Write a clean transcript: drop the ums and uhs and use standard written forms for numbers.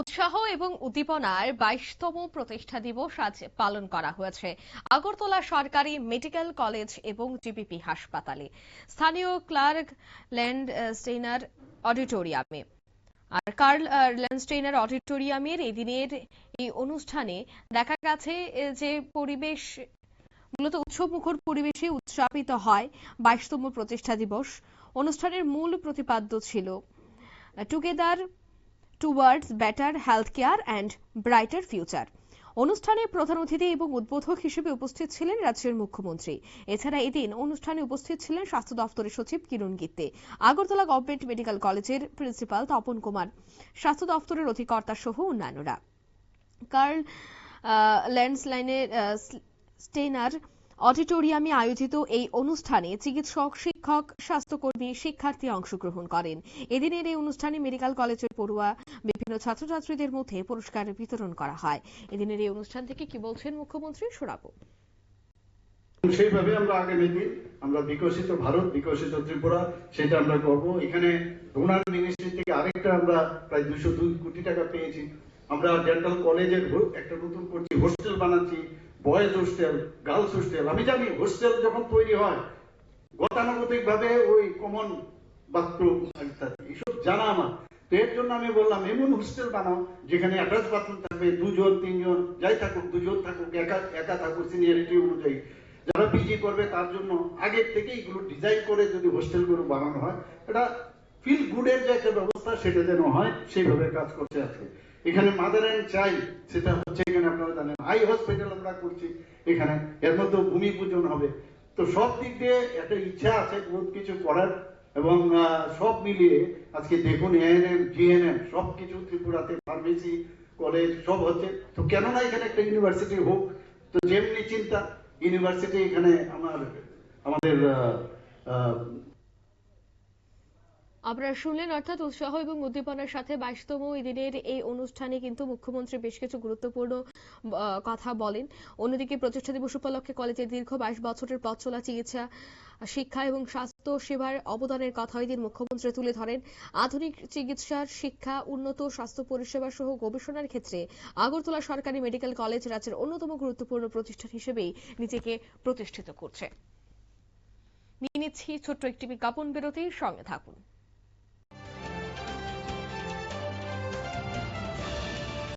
উৎসাহ এবং উদ্দীপনার 22তম প্রতিষ্ঠা দিবস আজ পালন করা হয়েছে আগরতলা সরকারি মেডিকেল কলেজ এবং জিবিপি হাসপাতালে স্থানীয় ক্লার্ক ল্যান্ডস্টেইনার অডিটোরিয়ামে। আর কার্ল ল্যান্ডস্টেইনার অডিটোরিয়ামের এই দিনের এই অনুষ্ঠানে দেখা গেছে যে পরিবেশ মূলত উৎসবমুখর পরিবেশে উদযাপিত হয় 22তম প্রতিষ্ঠা দিবস। অনুষ্ঠানের মূল প্রতিপাদ্য ছিল together towards better health care and brighter future. অনুষ্ঠানে প্রধান অতিথি এবং উদ্বোধক হিসেবে উপস্থিত ছিলেন রাজ্যের মুখ্যমন্ত্রী। এছাড়া এদিন অনুষ্ঠানে উপস্থিত ছিলেন স্বাস্থ্য দপ্তরের সচিব কিরণ গিত্তে, আগরতলা গভর্নমেন্ট মেডিকেল কলেজের প্রিন্সিপাল তপন কুমার, স্বাস্থ্য দপ্তরের অধিকর্তা সহ অন্যান্যরা। কার্ল ল্যান্ডস্টেইনার অডিটোরিয়ামে আয়োজিত এই অনুষ্ঠানে চিকিৎসক, শিক্ষক, স্বাস্থ্যকর্মী, শিক্ষার্থী অংশগ্রহণ করেন। এদিনের এই অনুষ্ঠানে মেডিকেল কলেজের পড়ুয়া বিভিন্ন ছাত্রছাত্রীদের মধ্যে পুরস্কার বিতরণ করা হয়। এদিনের এই অনুষ্ঠান থেকে কি বলছেন মুখ্যমন্ত্রী শোনাবো। সেইভাবে আমরা আগামী দিন আমরা বিকশিত ভারত, বিকশিত ত্রিপুরা সেটা আমরা করব। এখানে ডোনার মিনিস্ট্রি থেকে আরেকটা আমরা প্রায় 202 কোটি টাকা পেয়েছি। আমরা ডেন্টাল কলেজের একটা নতুন করছি, হোস্টেল বানাচ্ছি, বয়েজ হোস্টেল, গার্লস হোস্টেল। আমি জানি হোস্টেল যখন তৈরি হয় গতানুগতিক ভাবে ওই কমন বাথরুম এইসব জানা আমার। তো এর জন্য আমি বললাম এমন হোস্টেল বানাও যেখানে অ্যাটাচ বাথরুম থাকবে, 2 জন 3 জন যাই থাকুক, 2 জন থাকুক, একা থাকুক, সিনিয়রিটি অনুযায়ী। যারা পিজি করবে তার জন্য আগের থেকে এগুলো ডিজাইন করে যদি হোস্টেলগুলো বানানো হয়, এটা ফিল গুডের যে একটা ব্যবস্থা সেটা যেন হয়, সেইভাবে কাজ করছে আজকে। এখানে মাদার অ্যান্ড চাইল্ড সেটা হচ্ছে, এখানে আপনারা জানেন আই হসপিটাল আমরা করছি, এখানে এর মধ্যে ভূমি পূজন হবে। তো সব দিক দিয়ে একটা ইচ্ছা আছে বহুত কিছু করার, এবং সব মিলিয়ে আজকে দেখুন এএনএম, জিএনএম সবকিছু ত্রিপুরাতে, ফার্মেসি কলেজ সব হচ্ছে। তো কেন না এখানে একটা ইউনিভার্সিটি হোক। তো যেমনি চিন্তা ইউনিভার্সিটি এখানে আমাদের আপনারা শুনলেন, অর্থাৎ উৎসাহ এবং উদ্দীপনার সাথে 22তম এই দিনের এই অনুষ্ঠানে কিন্তু মুখ্যমন্ত্রী বেশ কিছু গুরুত্বপূর্ণ কথা বলেন। অন্যদিকে প্রতিষ্ঠা দিবস উপলক্ষে কলেজের দীর্ঘ 22 বছরের পথ চলা চিকিৎসা, শিক্ষা এবং স্বাস্থ্য সেবার অবদানের কথা এদিন মুখ্যমন্ত্রী তুলে ধরেন। আধুনিক চিকিৎসার শিক্ষা, উন্নত স্বাস্থ্য পরিষেবা সহ গবেষণার ক্ষেত্রে আগরতলা সরকারি মেডিকেল কলেজ রাজ্যের অন্যতম গুরুত্বপূর্ণ প্রতিষ্ঠান হিসেবেই নিজেকে প্রতিষ্ঠিত করছে। নিয়ে নিচ্ছি ছোট্ট একটি বিজ্ঞাপন বিরতির সঙ্গে থাকুন।